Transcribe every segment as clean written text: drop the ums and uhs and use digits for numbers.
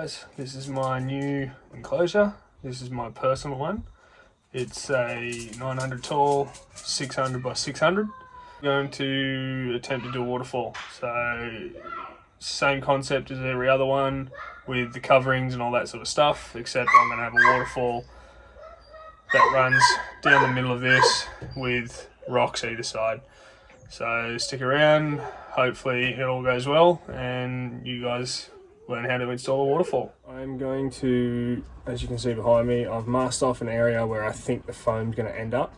guys, this is my new enclosure. This is my personal one. It's a 900 tall, 600 by 600. I'm going to attempt to do a waterfall. So same concept as every other one with the coverings and all that sort of stuff, except I'm going to have a waterfall that runs down the middle of this with rocks either side. So stick around, hopefully it all goes well and you guys learn how to install a waterfall. I'm going to, as you can see behind me, I've masked off an area where I think the foam's going to end up.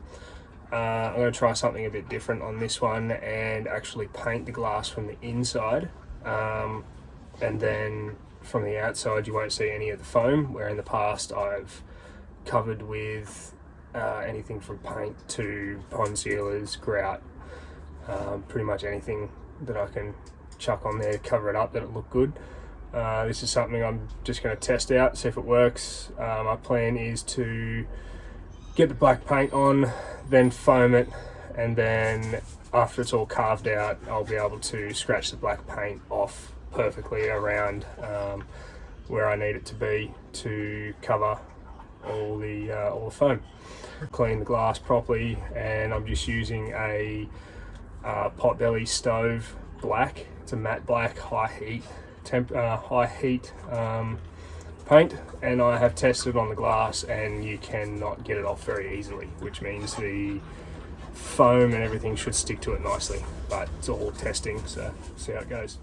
I'm going to try something a bit different on this one and actually paint the glass from the inside, and then from the outside you won't see any of the foam, where in the past I've covered with anything from paint to pond sealers, grout, pretty much anything that I can chuck on there to cover it up, that it look good. This is something I'm just going to test out, see if it works. My plan is to get the black paint on, then foam it, and then after it's all carved out, I'll be able to scratch the black paint off perfectly around where I need it to be to cover all the foam. Clean the glass properly, and I'm just using a potbelly stove black. It's a matte black, high heat paint, and I have tested on the glass and you cannot get it off very easily, which means the foam and everything should stick to it nicely, but it's all testing, so see how it goes.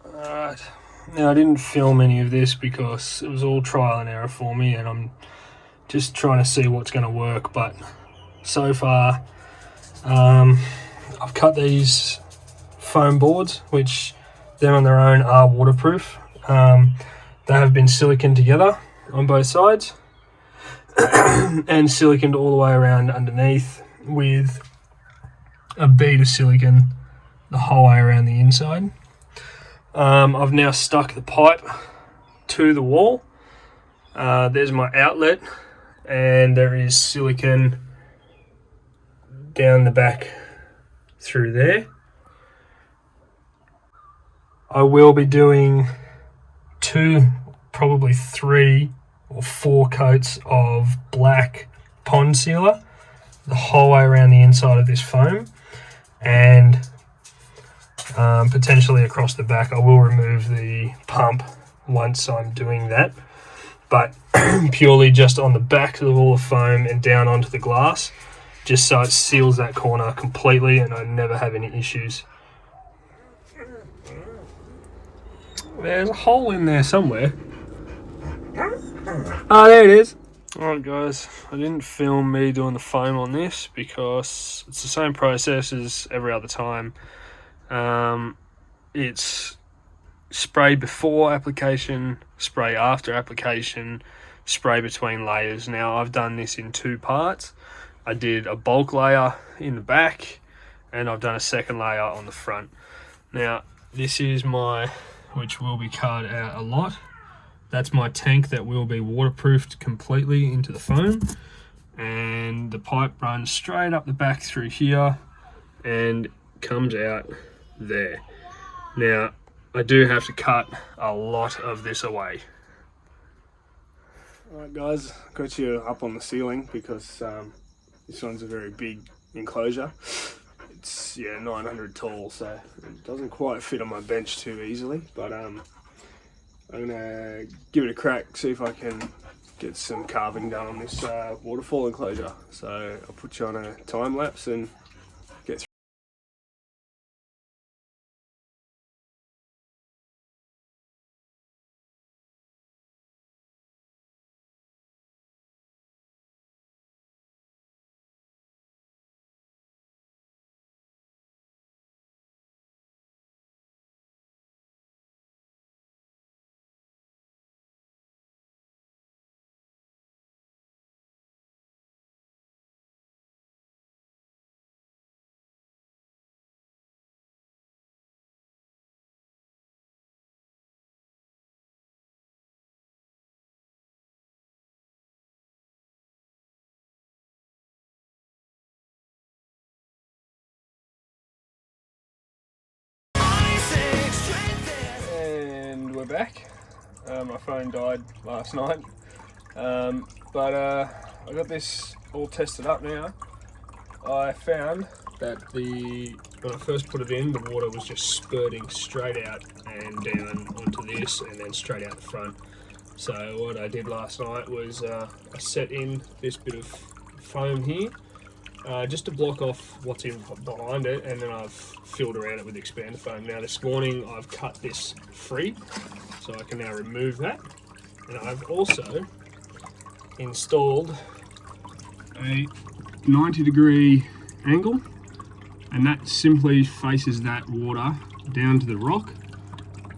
Alright, now I didn't film any of this because it was all trial and error for me and I'm just trying to see what's going to work, but so far I've cut these foam boards, which them on their own are waterproof. They have been siliconed together on both sides and siliconed all the way around underneath with a bead of silicone the whole way around the inside. I've now stuck the pipe to the wall. There's my outlet, and there is silicone down the back through there. I will be doing 2, probably 3 or 4 coats of black pond sealer the whole way around the inside of this foam, and potentially across the back. I will remove the pump once I'm doing that, but purely just on the back of all the foam and down onto the glass, just so it seals that corner completely and I never have any issues. There's a hole in there somewhere. Oh, there it is. Alright guys, I didn't film me doing the foam on this because it's the same process as every other time. It's spray before application, spray after application, spray between layers. Now I've done this in 2 parts. I did a bulk layer in the back and I've done a second layer on the front. Now this is my, which will be cut out a lot, that's my tank that will be waterproofed completely into the foam, and the pipe runs straight up the back through here and comes out there. Now I do have to cut a lot of this away. Alright guys, got you up on the ceiling because this one's a very big enclosure. It's 900 tall, so it doesn't quite fit on my bench too easily, but I'm gonna give it a crack, see if I can get some carving done on this waterfall enclosure. So I'll put you on a time lapse and get through. we're back. My phone died last night, but I got this all tested up now. I found that when I first put it in, the water was just spurting straight out and down onto this and then straight out the front. So what I did last night was I set in this bit of foam here just to block off what's in behind it, and then I've filled around it with expander foam. Now this morning I've cut this free, so I can now remove that, and I've also installed a 90-degree angle, and that simply faces that water down to the rock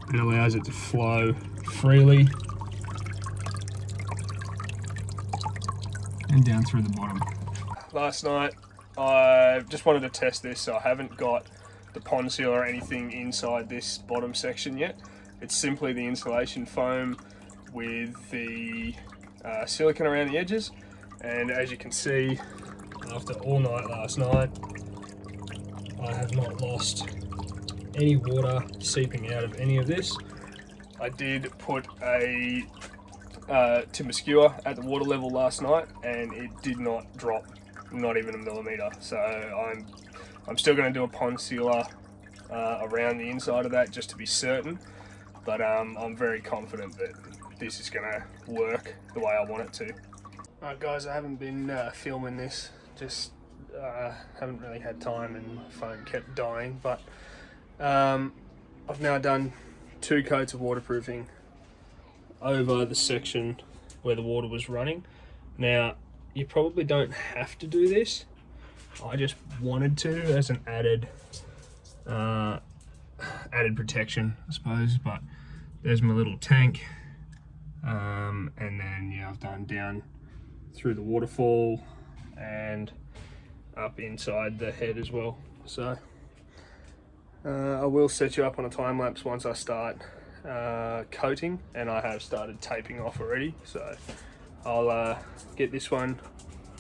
and allows it to flow freely and down through the bottom. Last night I just wanted to test this, so I haven't got the pond seal or anything inside this bottom section yet. It's simply the insulation foam with the silicone around the edges, and as you can see, after all night last night, I have not lost any water seeping out of any of this. I did put a timber skewer at the water level last night, and it did not drop, not even a millimetre. So I'm still going to do a pond sealer around the inside of that just to be certain, but I'm very confident that this is going to work the way I want it to. Alright guys, I haven't been filming this, just haven't really had time and my phone kept dying, but I've now done 2 coats of waterproofing over the section where the water was running. Now, you probably don't have to do this. I just wanted to as an added protection, I suppose. But there's my little tank, and then yeah, I've done down through the waterfall and up inside the head as well. So I will set you up on a time lapse once I start coating, and I have started taping off already, so I'll get this one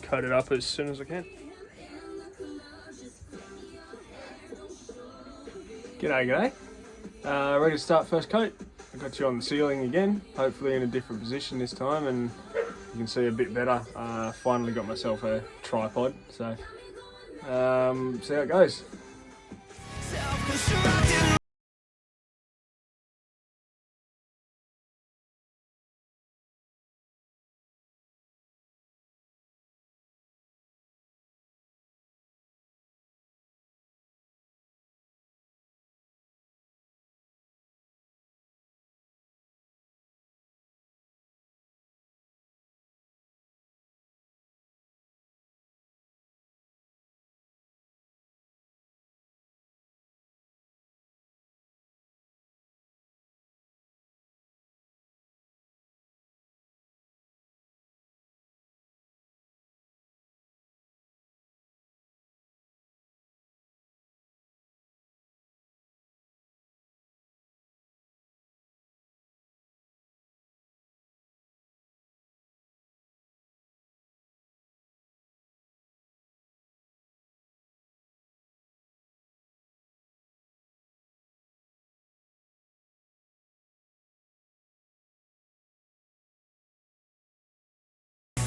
coated up as soon as I can. G'day. Ready to start first coat. I got you on the ceiling again, hopefully in a different position this time, and you can see a bit better. Finally got myself a tripod, so see how it goes.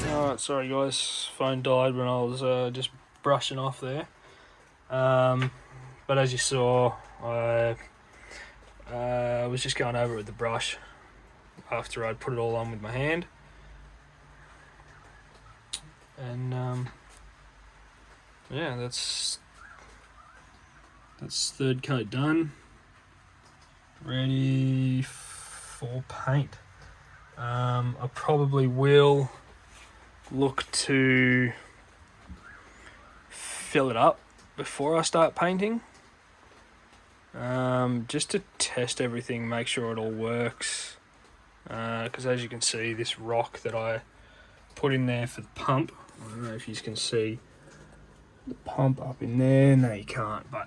Alright, sorry guys, phone died when I was just brushing off there. But as you saw, I was just going over it with the brush after I'd put it all on with my hand. And yeah, that's third coat done, ready for paint. I probably will look to fill it up before I start painting, just to test everything, make sure it all works, because as you can see, this rock that I put in there for the pump, I don't know if you can see the pump up in there. No, you can't, but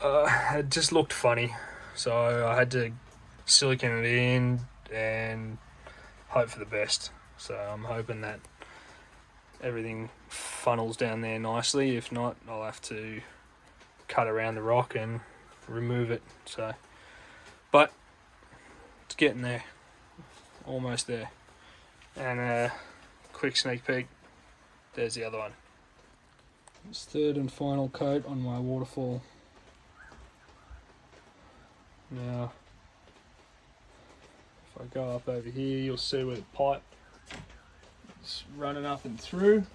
it just looked funny, so I had to silicone it in and hope for the best. So I'm hoping that everything funnels down there nicely. If not, I'll have to cut around the rock and remove it. So, but it's getting there, almost there. And a quick sneak peek, there's the other one. It's third and final coat on my Waterfall. Now, if I go up over here, you'll see where the pipe is running up and through.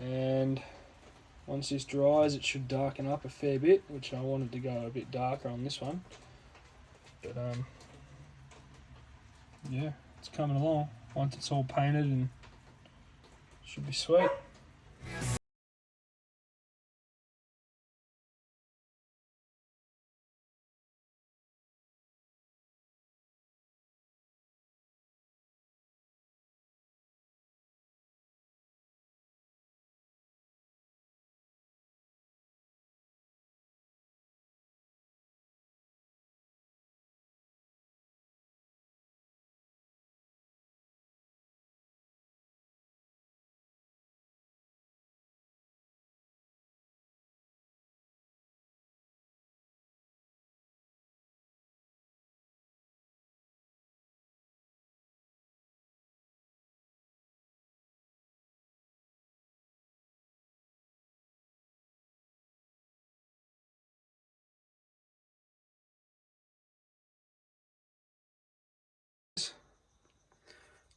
And once this dries, it should darken up a fair bit, which I wanted to go a bit darker on this one. But yeah, it's coming along. Once it's all painted, and should be sweet.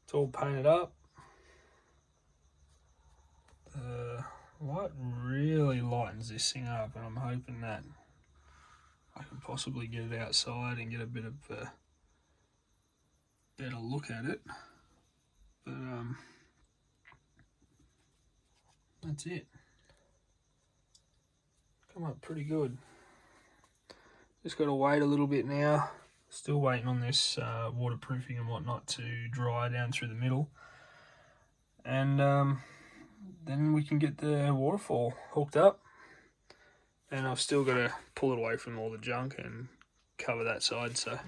It's all painted up. The light really lightens this thing up, and I'm hoping that I can possibly get it outside and get a bit of a better look at it. But that's it. Come up pretty good. Just got to wait a little bit now. Still waiting on this waterproofing and whatnot to dry down through the middle. And then we can get the Waterfall hooked up. And I've still got to pull it away from all the junk and cover that side. So.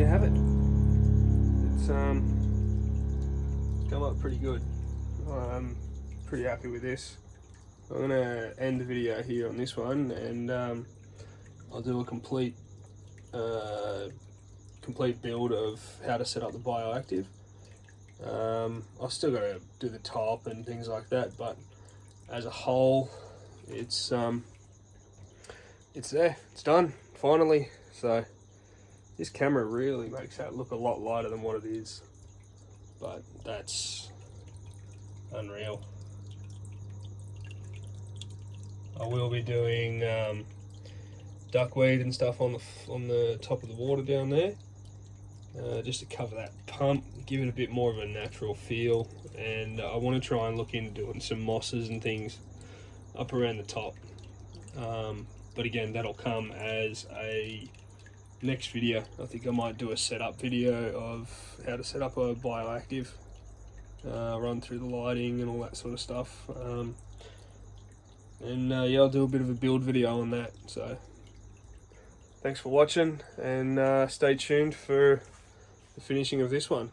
Have it. It's come up pretty good. I'm pretty happy with this. I'm gonna end the video here on this one, and I'll do a complete build of how to set up the bioactive. I've still got to do the top and things like that, but as a whole, it's there. It's done finally. So. This camera really makes that look a lot lighter than what it is, but that's unreal. I will be doing duckweed and stuff on the top of the water down there, just to cover that pump, give it a bit more of a natural feel, and I want to try and look into doing some mosses and things up around the top. But again, that'll come as a next video. I think I might do a setup video of how to set up a bioactive, run through the lighting and all that sort of stuff, and yeah, I'll do a bit of a build video on that. So thanks for watching, and stay tuned for the finishing of this one.